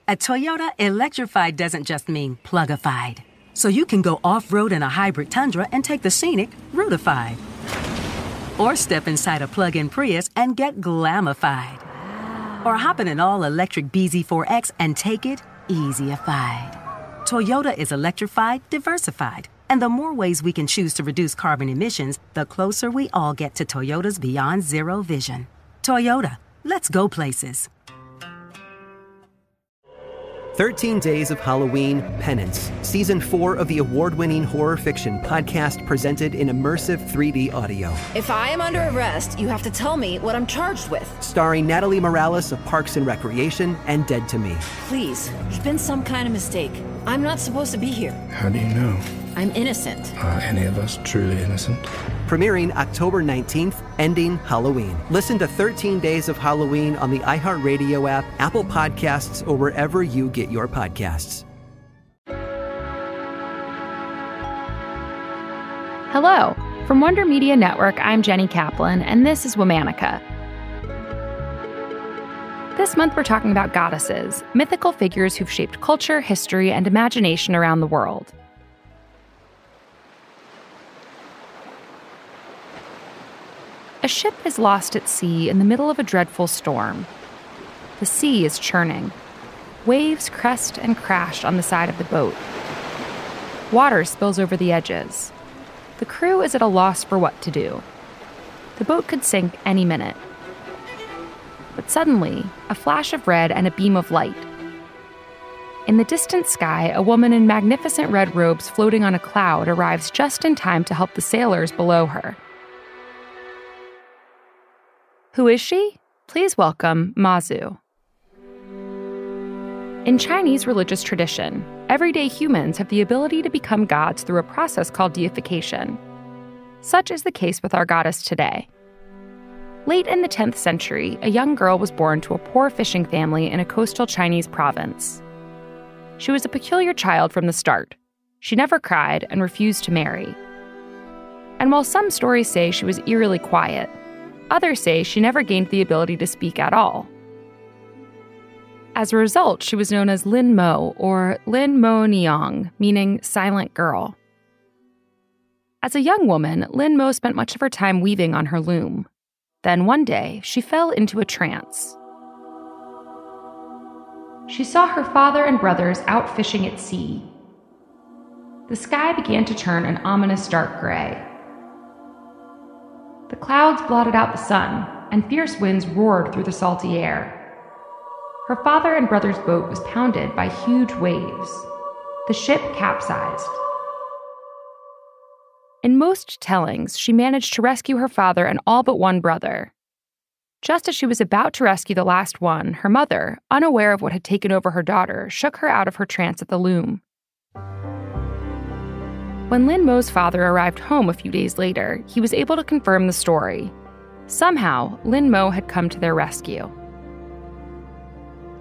At Toyota, electrified doesn't just mean plugified. So you can go off-road in a hybrid Tundra and take the scenic Routified. Or step inside a plug-in Prius and get glamified. Or hop in an all-electric BZ4X and take it easyified. Toyota is electrified, diversified. And the more ways we can choose to reduce carbon emissions, the closer we all get to Toyota's Beyond Zero vision. Toyota, let's go places. 13 Days of Halloween Penance, Season 4 of the award-winning horror fiction podcast presented in immersive 3D audio. If I am under arrest, you have to tell me what I'm charged with. Starring Natalie Morales of Parks and Recreation and Dead to Me. Please, there's been some kind of mistake. I'm not supposed to be here. How do you know? I'm innocent. Are any of us truly innocent? Premiering October 19th, ending Halloween. Listen to 13 Days of Halloween on the iHeartRadio app, Apple Podcasts, or wherever you get your podcasts. Hello. From Wonder Media Network, I'm Jenny Kaplan, and this is Womanica. This month we're talking about goddesses, mythical figures who've shaped culture, history, and imagination around the world. A ship is lost at sea in the middle of a dreadful storm. The sea is churning. Waves crest and crash on the side of the boat. Water spills over the edges. The crew is at a loss for what to do. The boat could sink any minute. But suddenly, a flash of red and a beam of light. In the distant sky, a woman in magnificent red robes floating on a cloud arrives just in time to help the sailors below her. Who is she? Please welcome Mazu. In Chinese religious tradition, everyday humans have the ability to become gods through a process called deification. Such is the case with our goddess today. Late in the 10th century, a young girl was born to a poor fishing family in a coastal Chinese province. She was a peculiar child from the start. She never cried and refused to marry. And while some stories say she was eerily quiet, others say she never gained the ability to speak at all. As a result, she was known as Lin Mo, or Lin Mo Niang, meaning silent girl. As a young woman, Lin Mo spent much of her time weaving on her loom. Then one day, she fell into a trance. She saw her father and brothers out fishing at sea. The sky began to turn an ominous dark gray. The clouds blotted out the sun, and fierce winds roared through the salty air. Her father and brother's boat was pounded by huge waves. The ship capsized. In most tellings, she managed to rescue her father and all but one brother. Just as she was about to rescue the last one, her mother, unaware of what had taken over her daughter, shook her out of her trance at the loom. When Lin Mo's father arrived home a few days later, he was able to confirm the story. Somehow, Lin Mo had come to their rescue.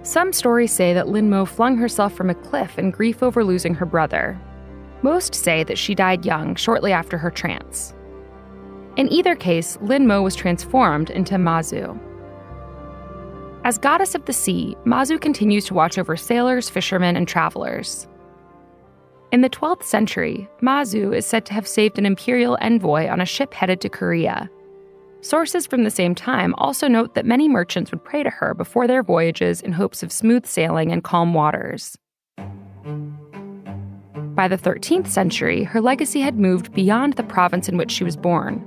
Some stories say that Lin Mo flung herself from a cliff in grief over losing her brother. Most say that she died young, shortly after her trance. In either case, Lin Mo was transformed into Mazu. As goddess of the sea, Mazu continues to watch over sailors, fishermen, and travelers. In the 12th century, Mazu is said to have saved an imperial envoy on a ship headed to Korea. Sources from the same time also note that many merchants would pray to her before their voyages in hopes of smooth sailing and calm waters. By the 13th century, her legacy had moved beyond the province in which she was born.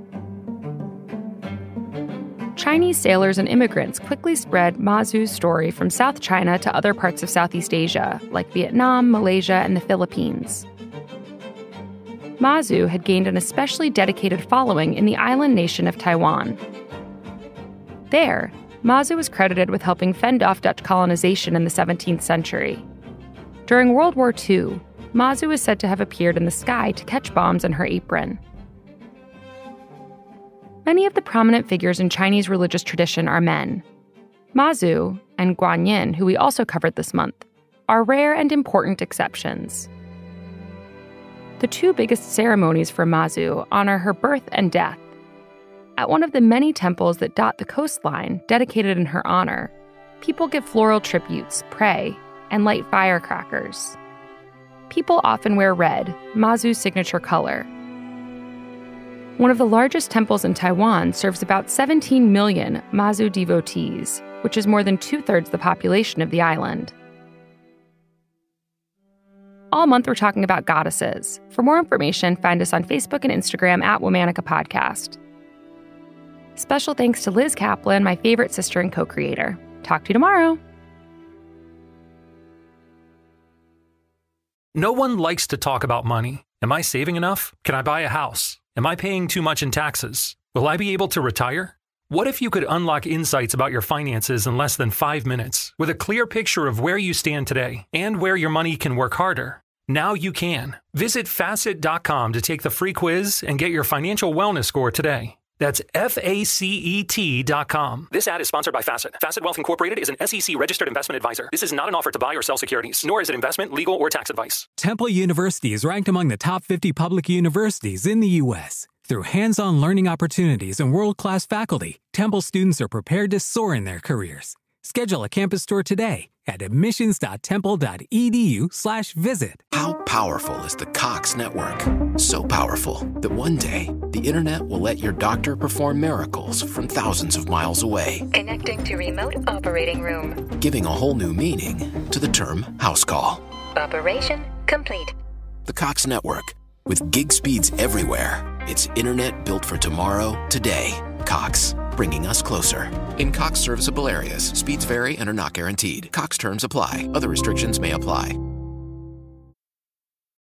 Chinese sailors and immigrants quickly spread Mazu's story from South China to other parts of Southeast Asia, like Vietnam, Malaysia, and the Philippines. Mazu had gained an especially dedicated following in the island nation of Taiwan. There, Mazu was credited with helping fend off Dutch colonization in the 17th century. During World War II, Mazu is said to have appeared in the sky to catch bombs in her apron. Many of the prominent figures in Chinese religious tradition are men. Mazu and Guanyin, who we also covered this month, are rare and important exceptions. The two biggest ceremonies for Mazu honor her birth and death. At one of the many temples that dot the coastline dedicated in her honor, people give floral tributes, pray, and light firecrackers. People often wear red, Mazu's signature color. One of the largest temples in Taiwan serves about 17 million Mazu devotees, which is more than 2/3 the population of the island. All month, we're talking about goddesses. For more information, find us on Facebook and Instagram at Womanica Podcast. Special thanks to Liz Kaplan, my favorite sister and co-creator. Talk to you tomorrow. No one likes to talk about money. Am I saving enough? Can I buy a house? Am I paying too much in taxes? Will I be able to retire? What if you could unlock insights about your finances in less than 5 minutes with a clear picture of where you stand today and where your money can work harder? Now you can. Visit Facet.com to take the free quiz and get your financial wellness score today. That's FACET.com. This ad is sponsored by Facet. Facet Wealth Incorporated is an SEC registered investment advisor. This is not an offer to buy or sell securities, nor is it investment, legal, or tax advice. Temple University is ranked among the top 50 public universities in the U.S. Through hands-on learning opportunities and world-class faculty, Temple students are prepared to soar in their careers. Schedule a campus tour today at admissions.temple.edu/visit. How powerful is the Cox network? So powerful that one day, the internet will let your doctor perform miracles from thousands of miles away. Connecting to remote operating room. Giving a whole new meaning to the term house call. Operation complete. The Cox network. With gig speeds everywhere, it's internet built for tomorrow, today. Cox, bringing us closer. In Cox serviceable areas, speeds vary and are not guaranteed. Cox terms apply. Other restrictions may apply.